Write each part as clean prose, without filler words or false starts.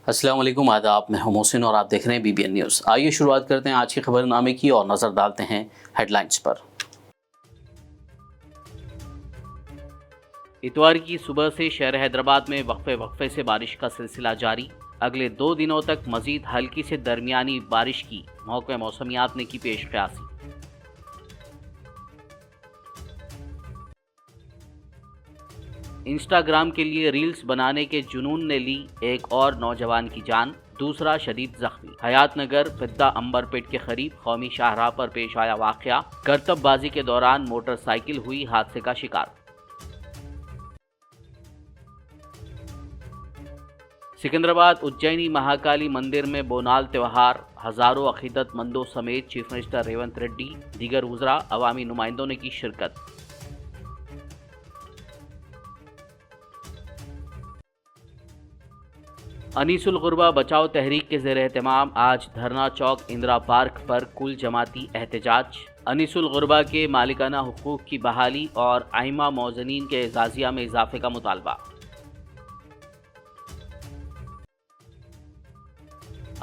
अस्सलाम वालेकुम, आदाब। मैं हूं मोहसिन और आप देख रहे हैं BBN न्यूज़। आइए शुरुआत करते हैं आज की खबरनामे की और नज़र डालते हैं हेडलाइंस पर। इतवार की सुबह से शहर हैदराबाद में वक्फे से बारिश का सिलसिला जारी। अगले 2 दिनों तक मजीद हल्की से दरमियानी बारिश की महकमे मौसमियात ने की पेश क़यासी। इंस्टाग्राम के लिए रील्स बनाने के जुनून ने ली एक और नौजवान की जान, दूसरा शदीद जख्मी। हयात नगर पिद्दा अंबरपेट के करीब कौमी शाहराह पर पेश आया वाकया। करतबबाजी के दौरान मोटरसाइकिल हुई हादसे का शिकार। सिकंदराबाद उज्जैनी महाकाली मंदिर में बोनाल त्योहार, हजारों अकीदतमंदों समेत चीफ मिनिस्टर रेवंत रेड्डी, दीगर वज़रा, अवामी नुमाइंदों ने की शिरकत। अनीसुल गुरबा बचाओ तहरीक के ज़ेर एहतमाम आज धरना चौक इंदिरा पार्क पर कुल जमाती एहतजाज। अनीसुल गुरबा के मालिकाना हुकूक की बहाली और आइमा मौज़नीन के एजाज़िया में इजाफे का मुतालबा।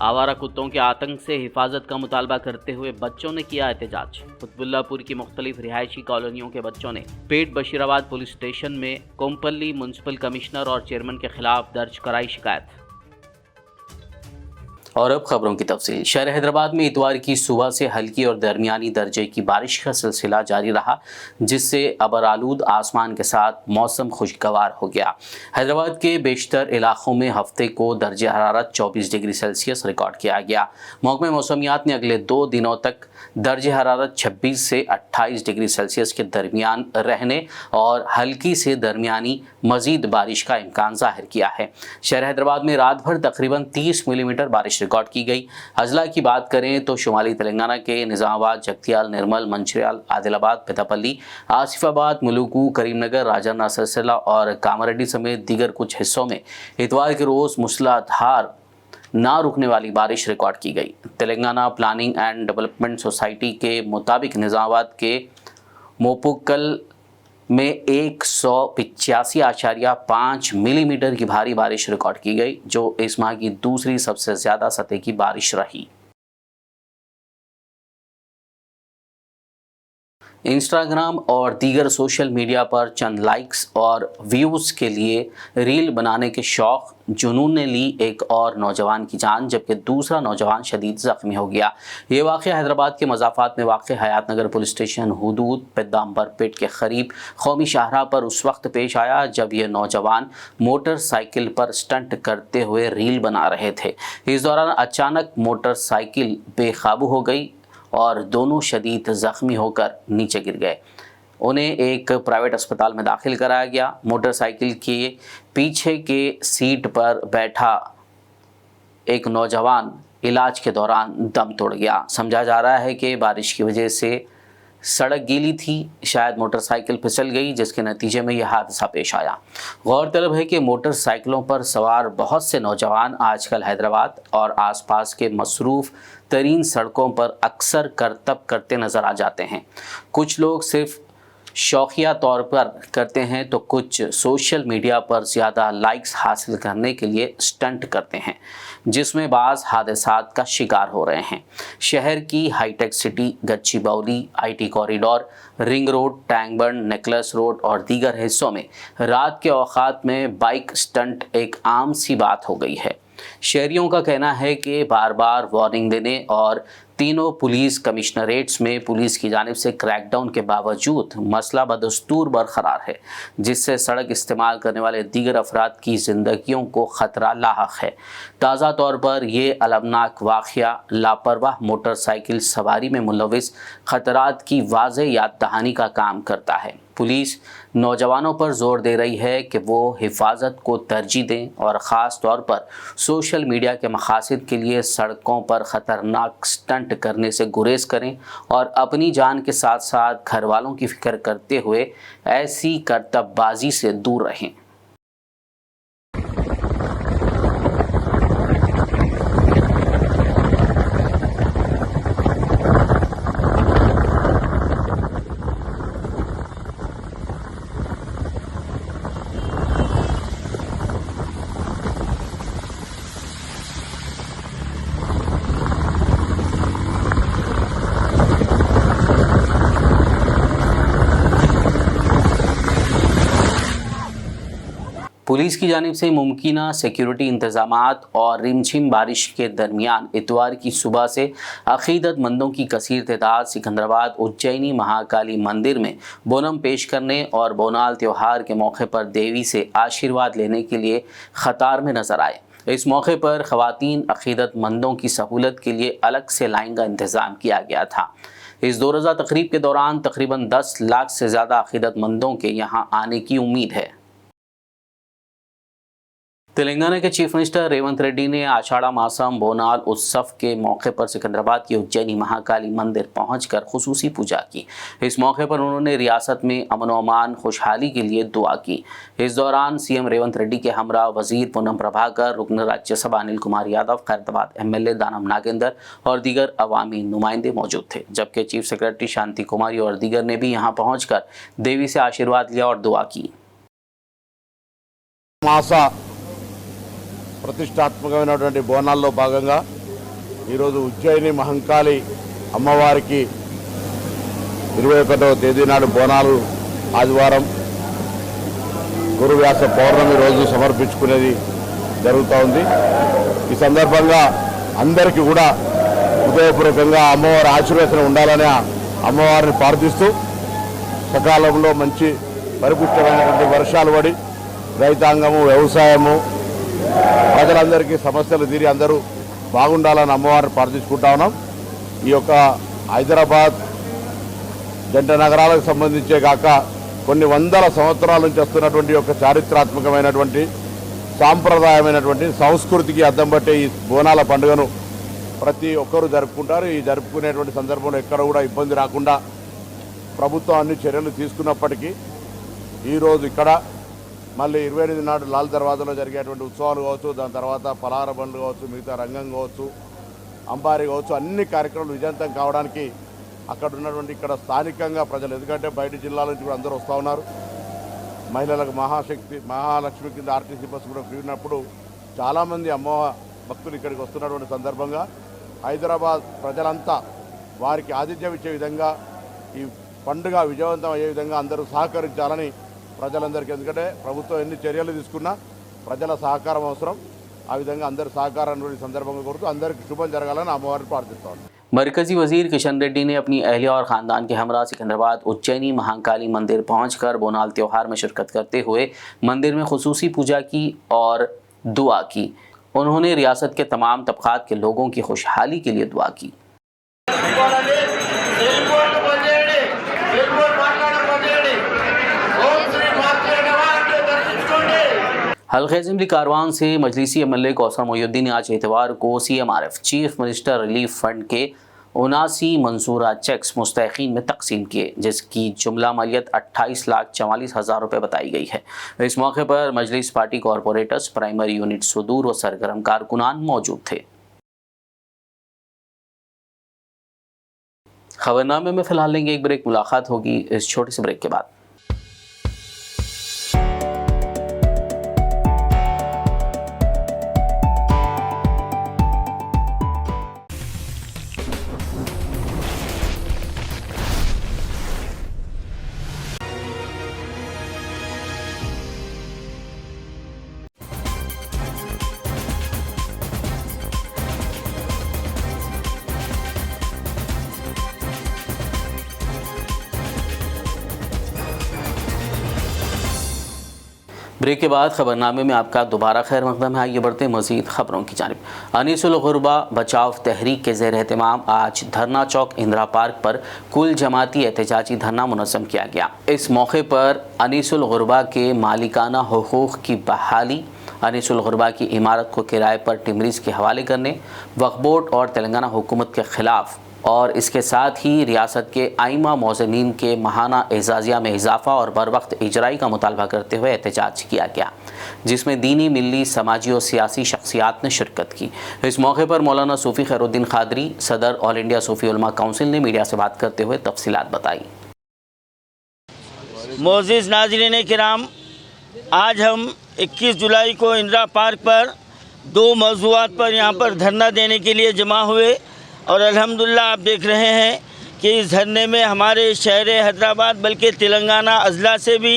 आवारा कुत्तों के आतंक से हिफाजत का मुतालबा करते हुए बच्चों ने किया एहतजाज। कुतुबुल्लापुर की मुख्तलिफ रिहायशी कॉलोनियों के बच्चों ने पेट बशीराबाद पुलिस स्टेशन में कोम्पल्ली म्युनिसिपल कमिश्नर और चेयरमैन के खिलाफ दर्ज कराई शिकायत। और अब खबरों की तफसील। शहर हैदराबाद में इतवार की सुबह से हल्की और दरमियानी दर्जे की बारिश का सिलसिला जारी रहा, जिससे अबरालूद आसमान के साथ मौसम खुशगवार हो गया। हैदराबाद के बेशतर इलाकों में हफ्ते को दर्जे हरारत 24 डिग्री सेल्सियस रिकॉर्ड किया गया। महकमे मौसमियात ने अगले 2 दिनों तक दर्जे हरारत 26 से 28 डिग्री सेल्सियस के दरमियान रहने और हल्की से दरमियानी मजीद बारिश का इम्कान जाहिर किया है। शहर हैदराबाद में रात भर तकरीबन 30 मिलीमीटर बारिश रिकॉर्ड की गई। अजला की बात करें तो शुमाली तेलंगाना के निज़ामाबाद, जगतियाल, निर्मल, मंचिर्याल, आदिलाबाद, पेदापल्ली, आसिफाबाद, मुलुगू, करीमनगर, राजन्ना, सिरसिला और कामारेड्डी समेत दीगर कुछ हिस्सों में इतवार के रोज़ मूसलाधार ना रुकने वाली बारिश रिकॉर्ड की गई। Telangana planning and development society के मुताबिक निज़ामाबाद के मोपुकल में 185.5 मिलीमीटर की भारी बारिश रिकॉर्ड की गई, जो इस माह की दूसरी सबसे ज़्यादा सतह की बारिश रही। इंस्टाग्राम और दीगर सोशल मीडिया पर चंद लाइक्स और व्यूज़ के लिए रील बनाने के शौक़ जुनून ने ली एक और नौजवान की जान, जबकि दूसरा नौजवान शदीद ज़ख्मी हो गया। ये वाक़या हैदराबाद के मज़ाफ़ात में वाक़ हयात नगर पुलिस स्टेशन हुदूद पिद्दा अंबरपेट के करीब कौमी शाहराह पर उस वक्त पेश आया जब ये नौजवान मोटरसाइकिल पर स्टंट करते हुए रील बना रहे थे। इस दौरान अचानक मोटरसाइकिल बेकाबू हो गई और दोनों शदीद ज़ख्मी होकर नीचे गिर गए। उन्हें एक प्राइवेट अस्पताल में दाखिल कराया गया। मोटरसाइकिल के पीछे के सीट पर बैठा एक नौजवान इलाज के दौरान दम तोड़ गया। समझा जा रहा है कि बारिश की वजह से सड़क गीली थी, शायद मोटरसाइकिल फिसल गई, जिसके नतीजे में यह हादसा पेश आया। गौरतलब है कि मोटरसाइकिलों पर सवार बहुत से नौजवान आजकल हैदराबाद और आसपास के मसरूफ़ तरीन सड़कों पर अक्सर करतब करते नज़र आ जाते हैं। कुछ लोग सिर्फ शौकिया तौर पर करते हैं तो कुछ सोशल मीडिया पर ज़्यादा लाइक्स हासिल करने के लिए स्टंट करते हैं, जिसमें बाज़ हादसात का शिकार हो रहे हैं। शहर की hi tech city, Gachibowli, IT corridor, ring road, Tank Bund, necklace road और दीगर हिस्सों में रात के औकात में बाइक स्टंट एक आम सी बात हो गई है। शहरियों का कहना है कि बार बार वार्निंग देने और तीनों पुलिस कमिश्नरेट्स में पुलिस की जानिब से क्रैकडाउन के बावजूद मसला बदस्तूर बरकरार है, जिससे सड़क इस्तेमाल करने वाले दीगर अफराद की ज़िंदगियों को ख़तरा लाहक है। ताज़ा तौर पर यह अलमनाक वाक़या लापरवाह मोटरसाइकिल सवारी में मुलविस ख़तरात की वाज़ेह याद दहानी का काम करता है। पुलिस नौजवानों पर जोर दे रही है कि वो हिफाजत को तरजीह दें और ख़ास तौर पर सोशल मीडिया के मकासद के लिए सड़कों पर ख़तरनाक स्टंट करने से गुरेज करें और अपनी जान के साथ साथ घर वालों की फ़िक्र करते हुए ऐसी करतबबाजी से दूर रहें। पुलिस की जानिब से मुमकिना सिक्योरिटी इंतजामात और रिमझिम बारिश के दरमियान इतवार की सुबह से अकीदतमंदों की कसीर तादाद सिकंदराबाद उज्जैनी महाकाली मंदिर में बोनम पेश करने और बोनाल त्यौहार के मौके पर देवी से आशीर्वाद लेने के लिए कतार में नजर आए। इस मौके पर ख़वातीन अकीदतमंदों की सहूलत के लिए अलग से लाइन का इंतज़ाम किया गया था। इस 2 रोज़ा तकरीब के दौरान तकरीबन 10 लाख से ज़्यादा अकीदतमंदों के यहाँ आने की उम्मीद है। तेलंगाना के चीफ मिनिस्टर रेवंत रेड्डी ने आषाढ़ा मासम बोनाल उत्सव के मौके पर सिकंदराबाद की उज्जैनी महाकाली मंदिर पहुंचकर खुसूसी पूजा की। इस मौके पर उन्होंने रियासत में अमन व अमान खुशहाली के लिए दुआ की। इस दौरान सीएम रेवंत रेड्डी के हमरा वजीर पूनम प्रभाकर, रुकन राज्यसभा अनिल कुमार यादव, खैरताबाद एमएलए दानम नागेंद्र और दीगर अवामी नुमाइंदे मौजूद थे, जबकि चीफ सेक्रेटरी शांति कुमारी और दीगर ने भी यहाँ पहुँचकर देवी से आशीर्वाद लिया और दुआ की। ప్రతిష్టాత్మకమైనటువంటి బోనాల్లో భాగంగా ఈరోజు ఉజ్జయిని మహంకాళి అమ్మవారికి 21వ తేదీ నాడు బోనాలు ఆదివారం గురువ్యాస పౌర్ణమి రోజు సమర్పించుకునేది జరుగుతూ ఉంది। ఈ సందర్భంగా అందరికీ కూడా హృదయపూర్వకంగా అమ్మవారి ఆశీర్వాదం ఉండాలని అమ్మవారిని ప్రార్థిస్తూ సకాలంలో మంచి పరిపుష్టమైనటువంటి వర్షాలు పడి రైతాంగము వ్యవసాయము ప్రజలందరికీ సమస్యలు తీరి అందరూ బాగుండాలని అమ్మవారిని ప్రార్థించుకుంటా ఉన్నాం। ఈ యొక్క హైదరాబాద్ జంట నగరాలకు సంబంధించే కాక కొన్ని వందల సంవత్సరాల నుంచి వస్తున్నటువంటి ఒక చారిత్రాత్మకమైనటువంటి సాంప్రదాయమైనటువంటి సంస్కృతికి అద్దం పట్టే ఈ బోనాల పండుగను ప్రతి ఒక్కరూ జరుపుకుంటారు। ఈ జరుపుకునేటువంటి సందర్భంలో ఎక్కడ కూడా ఇబ్బంది రాకుండా ప్రభుత్వం అన్ని చర్యలు తీసుకున్నప్పటికీ ఈరోజు ఇక్కడ మళ్ళీ 28 నాడు లాల్ దర్వాజాలో జరిగేటువంటి ఉత్సవాలు కావచ్చు, దాని తర్వాత పలార బండ్లు కావచ్చు, మిగతా రంగం కావచ్చు, అంబారీ కావచ్చు, అన్ని కార్యక్రమాలు విజయవంతం కావడానికి అక్కడ ఉన్నటువంటి ఇక్కడ స్థానికంగా ప్రజలు, ఎందుకంటే బయట జిల్లాల నుంచి కూడా అందరూ వస్తూ ఉన్నారు। మహిళలకు మహాలక్ష్మి కింద ఆర్టీసీ బస్సు కూడా ఫ్రీ ఉన్నప్పుడు చాలామంది అమ్మవారి భక్తులు ఇక్కడికి వస్తున్నటువంటి సందర్భంగా హైదరాబాద్ ప్రజలంతా వారికి ఆతిథ్యం ఇచ్చే విధంగా ఈ పండుగ విజయవంతం అయ్యే విధంగా అందరూ సహకరించాలని ప్రజలందరికీ, ఎందుకంటే ప్రభుత్వం ఎన్ని చర్యలు తీసుకున్నా ప్రజల సహకారం అవసరం, ఆ విధంగా అందరి సహకారాన్ని సందర్భంగా కోరుతూ అందరికీ శుభం జరగాలని అమ్మవారిని ప్రార్థిస్తాను। मरकजी वजीर किशन रेड्डी ने अपनी अहलिया और ख़ानदान के हमरा सिकंदराबाद उज्जैनी महाकाली मंदिर पहुंचकर बोनाल त्यौहार में शिरकत करते हुए मंदिर में खुसूसी पूजा की और दुआ की। उन्होंने रियासत के तमाम तबक़ात के लोगों की खुशहाली के लिए दुआ की। हल्के असेंबली कारवान से मजलिसी एमएलए कौसर मोहिउद्दीन ने आज इतवार को CMRF chief minister relief fund के 79 मंसूरा चेक्स मुस्तहिकीन में तकसीम किए, जिसकी जुमला मालियत 28,44,000 रुपये बताई गई है। इस मौके पर मजलिस पार्टी कॉरपोरेटर्स, प्राइमरी यूनिट सुदूर व सरगर्म कारकुनान मौजूद थे। खबरनामे में फिलहाल लेंगे एक ब्रेक, मुलाकात होगी इस छोटे से ब्रेक के बाद। ब्रेक के बाद खबरनामे में आपका दोबारा खैर मकदम है। आइए बढ़ते मज़ीद खबरों की जानिब। अनीसुल गुरबा बचाव तहरीक के ज़ेर एहतमाम आज धरना चौक इंदिरा पार्क पर कुल जमाती एहतजाजी धरना मुनज़्ज़म किया गया। इस मौके पर अनीसुल गुरबा के मालिकाना हुकूक़ की बहाली, अनीसुल गुरबा की इमारत को किराए पर टिमरीज़ के हवाले करने, वक्फ बोर्ड और तेलंगाना हुकूमत के ख़िलाफ़ और इसके साथ ही रियासत के आइमा मौज़नीन के माहाना एजाज़िया में इजाफ़ा और बर वक्त इजराई का मुतालबा करते हुए एहतजाज किया गया, जिसमें दीनी, मिली, समाजी और सियासी शख्सियात ने शिरकत की। इस मौके पर मौलाना सूफ़ी खैरुद्दीन ख़ादरी, सदर ऑल इंडिया सूफ़ी उलमा काउंसिल ने मीडिया से बात करते हुए तफसीलात बताई। मोअज़्ज़िज़ नाज़रीन किराम, आज हम 21 जुलाई को इंदिरा पार्क पर 2 मौज़ूआत पर यहाँ पर धरना देने के लिए जमा हुए और अल्हम्दुलिल्लाह आप देख रहे हैं कि इस धरने में हमारे शहर हैदराबाद बल्कि तेलंगाना अज़ला से भी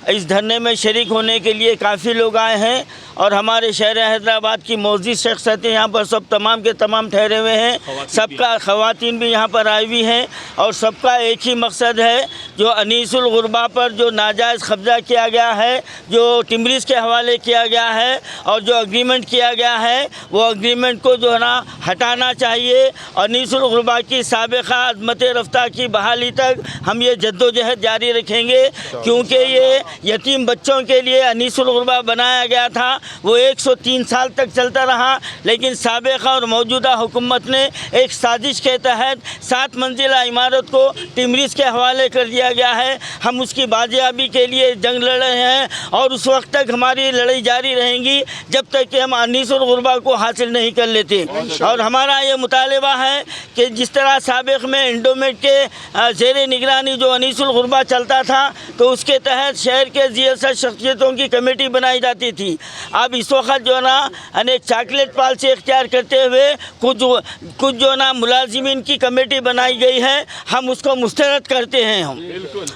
इस धरने में शरीक होने के लिए काफ़ी लोग आए हैं और हमारे शहर हैदराबाद की मौजूद शख्सियतें यहाँ पर सब तमाम के तमाम ठहरे हुए हैं। सबका ख़वातीन भी यहाँ पर आई हुई हैं और सबका एक ही मकसद है, जो अनीसुल गुरबा पर जो नाजायज़ कब्ज़ा किया गया है, जो टिम्बरिस के हवाले किया गया है और जो एग्रीमेंट किया गया है, वो एग्रीमेंट को जो है ना हटाना चाहिए। अनीसुल गुरबा की साबिक़ा अज़मत रफ्ता की बहाली तक हम ये जद्दोजहद जारी रखेंगे, क्योंकि ये यतीम बच्चों के लिए अनीसुल गुरबा बनाया गया था। वो 103 साल तक चलता रहा, लेकिन साबिक़ा और मौजूदा हुकूमत ने एक साजिश के तहत 7 मंजिला इमारत को टिम्बरिस के हवाले कर दिया गया है। हम उसकी बाजियाबी के लिए जंग लड़ रहे हैं और उस वक्त तक हमारी लड़ाई जारी रहेंगी जब तक कि हम अनीसुल गुरबा को हासिल नहीं कर लेते। और हमारा ये मुतालबा है कि जिस तरह साबिक़ में इंडोमेट के ज़ेर निगरानी जो अनीसुल गुरबा चलता था, तो उसके तहत शहर के ज़ियासत शख्सियतों की कमेटी बनाई जाती थी। अब इस वक्त जो ना अनेक चॉकलेट पॉलिसी इख्तियार करते हुए कुछ जो ना मुलाजिमीन की कमेटी बनाई गई है, हम उसको मुस्तरद करते हैं।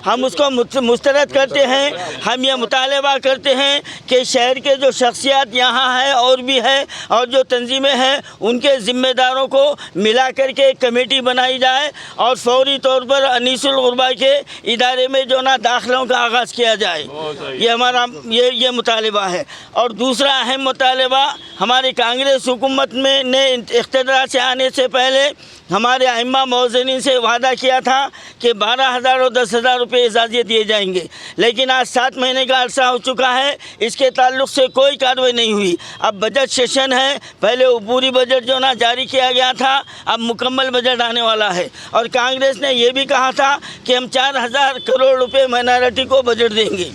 हम उसको मुस्तरद करते हैं। हम ये मुतालबा करते हैं कि शहर के जो शख्सियत यहाँ है और भी है और जो तंजीमें हैं, उनके ज़िम्मेदारों को मिला करके एक कमेटी बनाई जाए और फौरी तौर पर अनीसुल गुरबा के इदारे में जो ना दाखिलों का आगाज़ किया जाए। ये हमारा ये मुतालबा है। और दूसरा अहम मुतालबा, हमारी कांग्रेस हुकूमत में ने इख्तियार से आने से पहले हमारे अइम्मा मौज़नीन से वादा किया था कि 12,000 और 10,000 रुपये एजाज़ियत दिए जाएंगे, लेकिन आज 7 महीने का अरसा हो चुका है, इसके ताल्लुक़ से कोई कार्रवाई नहीं हुई। अब बजट सेशन है, पहले पूरी बजट जो ना जारी किया गया था, अब मुकम्मल बजट आने वाला है और कांग्रेस ने यह भी कहा था कि हम 4,000 करोड़ रुपये माइनॉरिटी को बजट देंगे।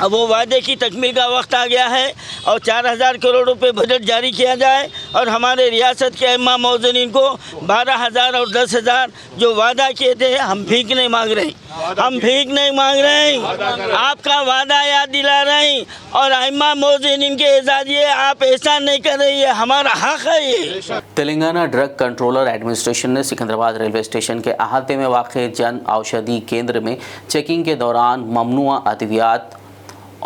अब वो वादे की तकमील का वक्त आ गया है और 4,000 करोड़ रुपए बजट जारी किया जाए और हमारे रियासत के अइम्मा मौज़नीन को 12,000 और 10,000 जो वादा किए थे, हम भीख नहीं मांग रहे हैं। हम भीख नहीं मांग रहे हैं, आपका वादा याद दिला रहे हैं और अइम्मा मौज़नीन के एजाज़िए आप ऐसा नहीं कर रही है, हमारा हक़ है ये। तेलंगाना ड्रग कंट्रोलर एडमिनिस्ट्रेशन ने सिकंदराबाद रेलवे स्टेशन के अहाते में वाक़ जन औषधि केंद्र में चेकिंग के दौरान ममनुआ अद्वियात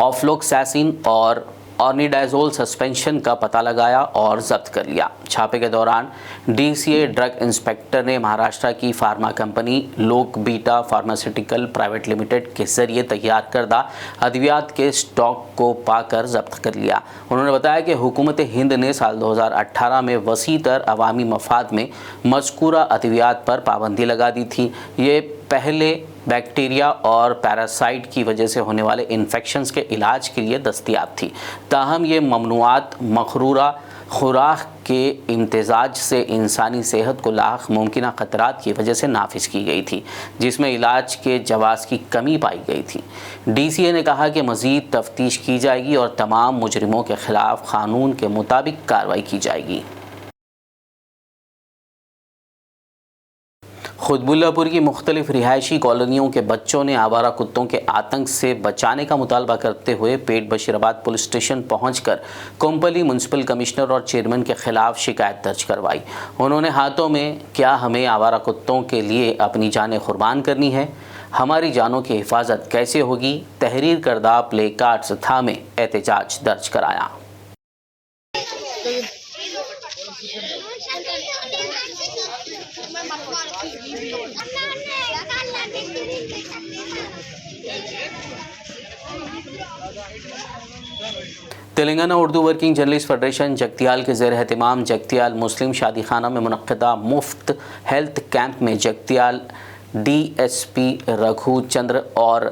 ऑफ्लोक्सैसिन और ऑर्निडाज़ोल सस्पेंशन का पता लगाया और जब्त कर लिया। छापे के दौरान DCA ड्रग इंस्पेक्टर ने महाराष्ट्र की फार्मा कंपनी लोक बीटा फार्मास्यूटिकल प्राइवेट लिमिटेड के जरिए तैयार करदा अद्वियात के स्टॉक को पाकर जब्त कर लिया। उन्होंने बताया कि हुकूमत हिंद ने साल 2018 में वसी तर अवामी मफाद में मज़कूरा अद्वियात पर पाबंदी लगा दी थी। ये पहले बैक्टीरिया और पैरासाइट की वजह से होने वाले इन्फेक्शंस के इलाज के लिए दस्तयाब थी। ताहम ये ममनुआत मखरूरा खुराक के इम्तिजाज से इंसानी सेहत को लाख मुमकिन ख़तरात की वजह से नाफिज की गई थी, जिसमें इलाज के जवाज़ की कमी पाई गई थी। DCA ने कहा कि मज़ीद तफ्तीश की जाएगी और तमाम मुजरिमों के ख़िलाफ़ क़ानून के मुताबिक कार्रवाई की जाएगी। खुतबुल्लापुर की मुख्तलिफ रिहायशी कॉलोनियों के बच्चों ने आवारा कुत्तों के आतंक से बचाने का मुतालबा करते हुए पेट बशीराबाद पुलिस स्टेशन पहुंचकर कोम्पली म्यूनसिपल कमिश्नर और चेयरमैन के खिलाफ शिकायत दर्ज करवाई। उन्होंने हाथों में क्या हमें आवारा कुत्तों के लिए अपनी जानें कुर्बान करनी है, हमारी जानों की हिफाजत कैसे होगी, तहरीर करदा प्ले कार्ड्स थामे एहतजाज दर्ज कराया। Telangana Urdu working journalist federation Jagtial के ज़ेर एहतमाम जगतियाल मुस्लिम शादी खाना में मुनक्किदा मुफ्त हेल्थ कैंप में जगतियाल DSP रघु चंद्र और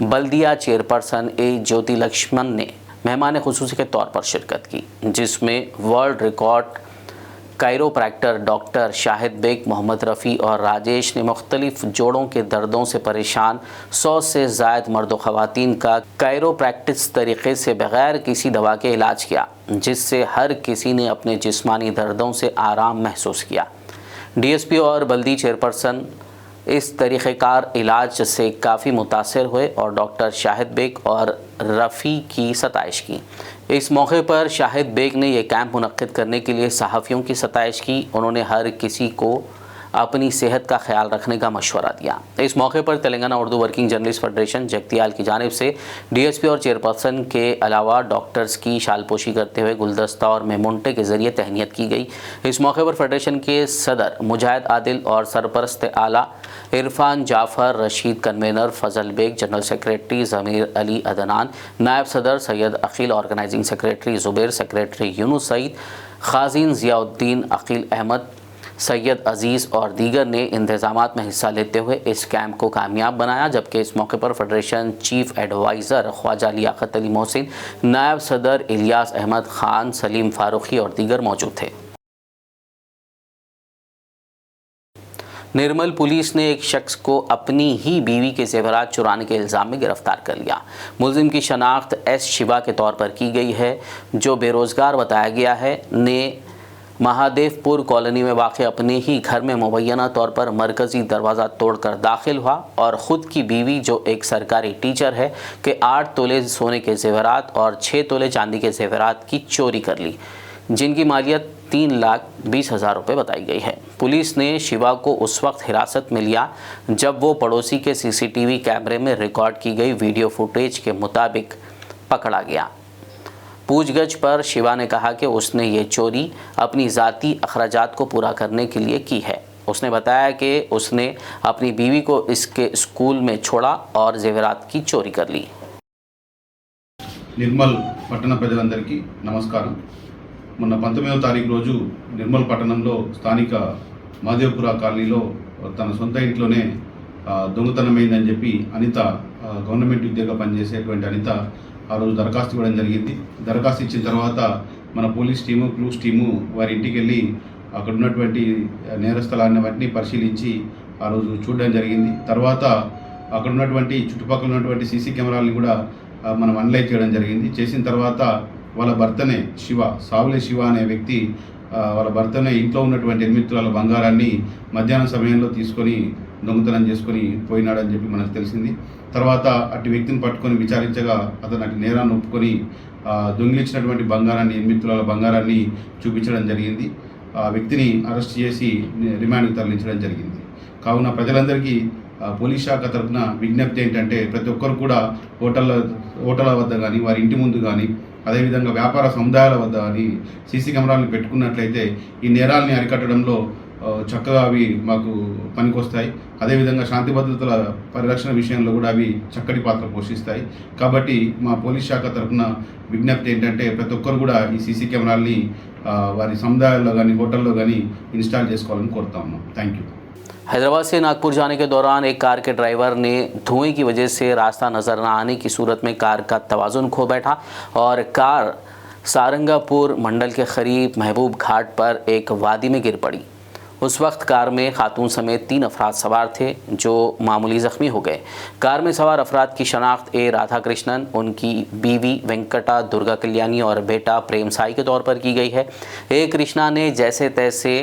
बल्दिया चेयरपर्सन A ज्योति लक्ष्मण ने मेहमान खुसूसी के तौर पर शिरकत की, जिसमें world record chiropractor doctor Shahid Baig, Mohammad Rafi और राजेश ने मुख्तलिफ जोड़ों के दर्दों से परेशान 100 से ज़ायद मर्द व ख़वातीन का कायरोप्रैक्टिस तरीक़े से बग़ैर किसी दवा के इलाज किया, जिससे हर किसी ने अपने जिस्मानी दर्दों से आराम महसूस किया। DSP और बल्दी चेयरपर्सन इस तरीक़ेकार इलाज से काफ़ी मुतासिर हुए और डॉक्टर शाहिद बेग और रफ़ी की सताइश की। इस मौके पर शाहिद बेग ने यह कैंप मुनक्किद करने के लिए सहाफ़ियों की सताइश की। उन्होंने हर किसी को अपनी सेहत का ख्याल रखने का मशवरा दिया। इस मौके पर Telangana Urdu working journalist federation Jagtial की जानिब से डीएसपी और चेयरपर्सन के अलावा डॉक्टर्स की शालपोशी करते हुए गुलदस्ता और मेमोंटे के जरिए तहनीत की गई। इस मौके पर फेडरेशन के सदर मुजाहिद आदिल और सरपरस्त आला Irfan Jafar, Rashid convener Fazal Beg, general secretary Zameer Ali Adnan, नायब सदर Syed Aqeel, organising secretary Zubair, secretary Yunus Saeed, खाजिन ज़ियाउद्दीन, अकील अहमद, सैयद अजीज़ और दीगर ने इंतज़ामात में हिस्सा लेते हुए इस कैंप को कामयाब बनाया। जबकि इस मौके पर federation chief adviser Khwaja Liaquat Ali Mohsin, नायब सदर इलियास अहमद खान, सलीम फारूकी और दीगर मौजूद थे। निर्मल पुलिस ने एक शख्स को अपनी ही बीवी के ज़ेवरात चुराने के इल्ज़ाम में गिरफ्तार कर लिया। मुलजिम की शनाख्त एस शिवा के तौर पर की गई है, जो बेरोज़गार बताया गया है। ने महादेवपुर कॉलोनी में वाक़ अपने ही घर में मुबैना तौर पर मरकज़ी दरवाज़ा तोड़कर दाखिल हुआ और ख़ुद की बीवी, जो एक सरकारी टीचर है, के 8 तोले सोने के ज़ेवरात और 6 तोले चांदी के ज़ेवरात की चोरी कर ली, जिनकी मालियत 3,20,000 रुपये बताई गई है। पुलिस ने शिवा को उस वक्त हिरासत में लिया जब वो पड़ोसी के सीसीटीवी कैमरे में रिकॉर्ड की गई वीडियो फुटेज के मुताबिक पकड़ा गया। पूछगछ पर शिवा ने कहा कि उसने ये चोरी अपनी ज़ाती अखराजात को पूरा करने के लिए की है। उसने बताया कि उसने अपनी बीवी को इसके स्कूल में छोड़ा और ज़ेवरात की चोरी कर ली। నిర్మల్ పట్టణ ప్రజలందరికీ నమస్కారం. మొన్న 19వ తారీఖు రోజు నిర్మల్ పట్టణంలో స్థానిక మాదేవపుర కాలనీలో తన సొంత ఇంట్లోనే దొంగతనమైందని చెప్పి అనిత, గవర్నమెంట్ ఉద్యోగ పనిచేసేటువంటి అనిత ఆ రోజు దరఖాస్తు ఇవ్వడం జరిగింది. దరఖాస్తు ఇచ్చిన తర్వాత మన పోలీస్ టీము, క్లూస్ టీము వారి ఇంటికి వెళ్ళి అక్కడ ఉన్నటువంటి నేరస్థలాన్ని వాటిని పరిశీలించి ఆ రోజు చూడడం జరిగింది. తర్వాత అక్కడ ఉన్నటువంటి చుట్టుపక్కల ఉన్నటువంటి సీసీ కెమెరాలని కూడా మనం అనలైజ్ చేయడం జరిగింది. చేసిన తర్వాత వాళ్ళ భర్తనే సావులే శివ అనే వ్యక్తి వాళ్ళ భర్తనే ఇంట్లో ఉన్నటువంటి 8 తులాల బంగారాన్ని మధ్యాహ్నం సమయంలో తీసుకొని దొంగతనం చేసుకొని పోయినాడని చెప్పి మనకు తెలిసింది. తర్వాత అటు వ్యక్తిని పట్టుకొని విచారించగా అతను అటు నేరాన్ని ఒప్పుకొని దొంగిలించినటువంటి బంగారాన్ని 8 తులాల బంగారాన్ని చూపించడం జరిగింది. ఆ వ్యక్తిని అరెస్ట్ చేసి రిమాండ్కి తరలించడం జరిగింది. కావున ప్రజలందరికీ పోలీస్ శాఖ తరఫున విజ్ఞప్తి ఏంటంటే ప్రతి ఒక్కరు కూడా హోటళ్ళ వద్ద కానీ, వారి ఇంటి ముందు కానీ, అదేవిధంగా వ్యాపార సముదాయాల వద్ద కానీ సీసీ కెమెరాలను పెట్టుకున్నట్లయితే ఈ నేరాలని అరికట్టడంలో చక్కగా అవి మాకు పనికొస్తాయి. అదేవిధంగా శాంతి భద్రతల పరిరక్షణ విషయంలో కూడా అవి చక్కటి పాత్ర పోషిస్తాయి. కాబట్టి మా పోలీస్ శాఖ తరఫున విజ్ఞప్తి ఏంటంటే ప్రతి ఒక్కరు కూడా ఈ సీసీ కెమెరాలని వారి సముదాయాల్లో కానీ, హోటల్లో కానీ ఇన్స్టాల్ చేసుకోవాలని కోరుతా ఉన్నాం. Thank you. हैदराबाद से नागपुर जाने के दौरान एक कार के ड्राइवर ने धुएं की वजह से रास्ता नज़र न आने की सूरत में कार का तवाज़ुन खो बैठा और कार सारंगापुर मंडल के करीब महबूब घाट पर एक वादी में गिर पड़ी। उस वक्त कार में खातून समेत 3 अफराद सवार थे जो मामूली ज़ख्मी हो गए। कार में सवार अफराद की शनाख्त ए राधा कृष्णन, उनकी बीवी वेंकटा दुर्गा कल्याणी और बेटा प्रेम साई के तौर पर की गई है। ए कृष्णा ने जैसे तैसे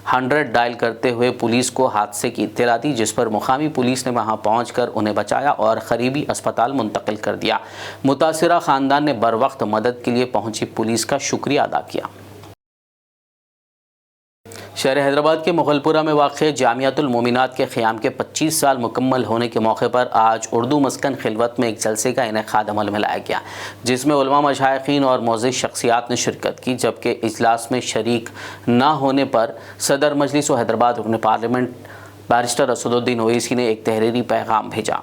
100 डायल करते हुए पुलिस को हादसे की इत्तला दी, जिस पर मुकामी पुलिस ने वहां पहुंचकर उन्हें बचाया और करीबी अस्पताल मुंतकिल कर दिया। मुतासिरा ख़ानदान ने बर वक्त मदद के लिए पहुंची पुलिस का शुक्रिया अदा किया। शहर हैदराबाद के मुगलपुरा में वाक़ जामियातुल मोमिनात के क़याम के 25 साल मुकम्मल होने के मौके पर आज उर्दू मस्कन खिलवत में एक जलसे का इनेकाद अमल में लाया गया, जिसमें उलमा, मशाइखीन और मोअज़्ज़िज़ शख्सियात ने शिरकत की। जबकि इजलास में शरीक ना होने पर सदर मजलिस व हैदराबाद रुकन पार्लियामेंट बैरिस्टर असदुद्दीन ओवैसी ने एक तहरीरी पैगाम भेजा।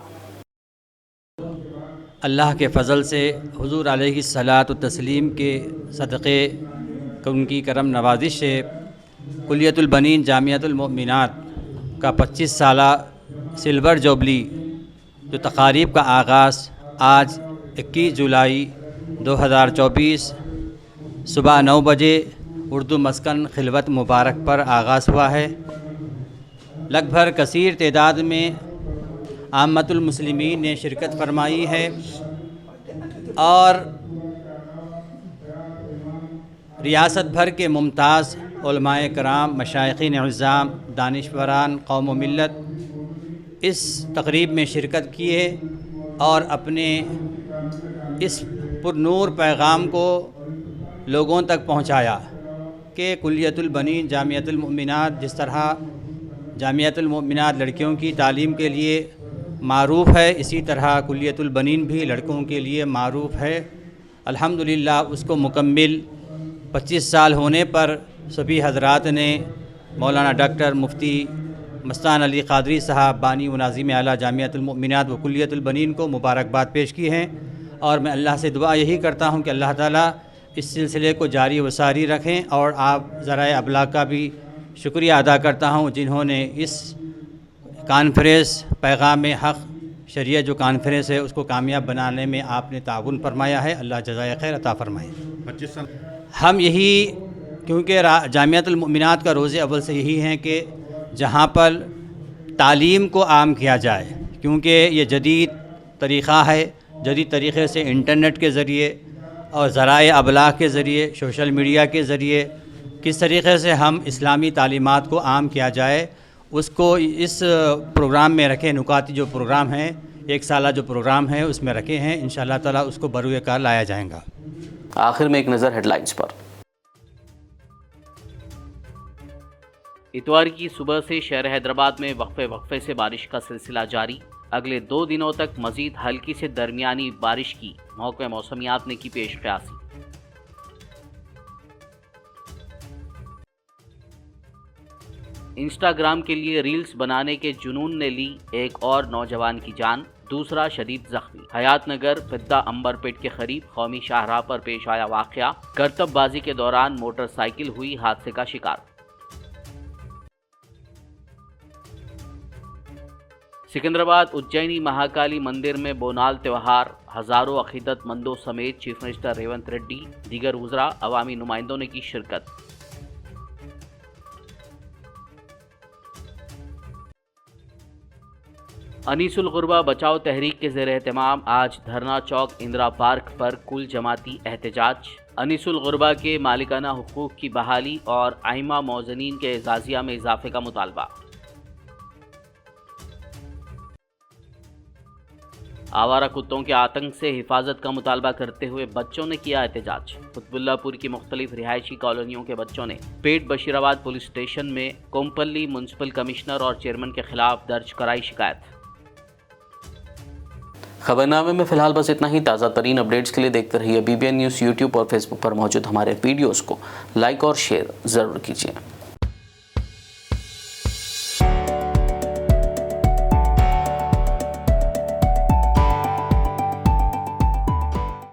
अल्लाह के फ़ज़ल से हुज़ूर अलैहिस्सलातु तस्लीम के सदक़े उनकी करम नवाजिश से कुलियतुल बनीन जामियातुल मोमिनात का 25 साला सिल्वर जुबली जो तक़ारीब का आगाज़ आज 21 जुलाई 2024 सुबह 9 बजे उर्दू मस्कन खिलवत मुबारक पर आगाज़ हुआ है। लगभग कसीर तादाद में आम्मतुल मुस्लिमीन ने शिरकत फरमाई है और रियासत भर के मुमताज़ उलमाए कराम, मशाइखीन इज़्ज़ाम, दानिशवरान कौम व मिल्लत इस तकरीब में शिरकत किए और अपने इस पुरनूर पैगाम को लोगों तक पहुँचाया कि कुलियतुल बनीन जामियातुल मोमिनात जिस तरह जामियात उल-मोमिनात लड़कियों की तालीम के लिए मारूफ़ है, इसी तरह कुल्लियतुल बनीन भी लड़कों के लिए मारूफ़ है। अल्हम्दुलिल्लाह उसको मुकम्मिल 25 साल होने पर सभी हज़रात ने मौलाना डॉक्टर मुफ्ती मस्तान अली क़ादरी साहब बानी व नाज़िम आला जामियातुल मोमिनात व कुल्लियतुल बनीन को मुबारकबाद पेश की हैं, और मैं अल्लाह से दुआ यही करता हूँ कि अल्लाह ताला इस सिलसिले को जारी व सारी रखें। और आप ज़राए अबलाग का भी शुक्रिया अदा करता हूँ जिन्होंने इस कॉन्फ्रेंस पैगाम हक़ शरीयत जो कॉन्फ्रेंस है उसको कामयाब बनाने में आपने ताउन फरमाया है। अल्लाह जज़ाए खैर अता फरमाए। 25 साल हम यही, क्योंकि जामियातुल मोमिनात का रोज़े अव्वल से यही है कि जहाँ पर तालीम को आम किया जाए, क्योंकि ये जदीद तरीक़ा है, जदीद तरीक़े से इंटरनेट के ज़रिए और ज़राए अबलाग के ज़रिए, सोशल मीडिया के ज़रिए किस तरीक़े से हम इस्लामी तालीमात को आम किया जाए, उसको इस प्रोग्राम में रखे। नुकाती जो प्रोग्राम हैं, एक साला जो प्रोग्राम है उसमें रखे हैं। इंशाअल्लाह ताला उसको बरूए कार लाया जाएगा। आखिर में एक नज़र हेडलाइंस पर। इतवार की सुबह से शहर हैदराबाद में वक्फे से बारिश का सिलसिला जारी। अगले 2 दिनों तक मजीद हल्की से दरमियानी बारिश की महकमे मौसमियात ने की पेश क़यासी। इंस्टाग्राम के लिए रील्स बनाने के जुनून ने ली एक और नौजवान की जान, दूसरा शदीद जख्मी। हयात नगर पिद्दा अंबरपेट के करीब कौमी शाहराह पर पेश आया वाक़या। करतबबाजी के दौरान मोटरसाइकिल हुई हादसे का शिकार। सिकंदराबाद उज्जैनी महाकाली मंदिर में बोनाल त्यौहार, हजारों अकीदतमंदों समेत चीफ मिनिस्टर रेवंत रेड्डी, दीगर वज़रा, अवामी नुमाइंदों ने की शिरकत। अनीसुल गुरबा बचाओ तहरीक के ज़ेर एहतमाम आज धरना चौक इंदिरा पार्क पर कुल जमाती एहतजाज। अनीसुल गुरबा के मालिकाना हुकूक की बहाली और आइमा मौज़नीन के एजाज़िया में इजाफे का मुतालबा। आवारा कुत्तों के आतंक से हिफाजत का मुतालबा करते हुए बच्चों ने किया एहतजाज। कुतुबुल्लाहपुर की मुख्तलिफ रिहायशी कॉलोनियों के बच्चों ने पेट बशीराबाद पुलिस स्टेशन में कोम्पल्ली म्युनिसिपल कमिश्नर और चेयरमैन के खिलाफ दर्ज कराई शिकायत। खबरनामे में फिलहाल बस इतना ही। ताज़ा तरीन अपडेट्स के लिए देखते रहिए BBN न्यूज़। यूट्यूब और फेसबुक पर मौजूद हमारे वीडियोज़ को लाइक और शेयर ज़रूर कीजिए।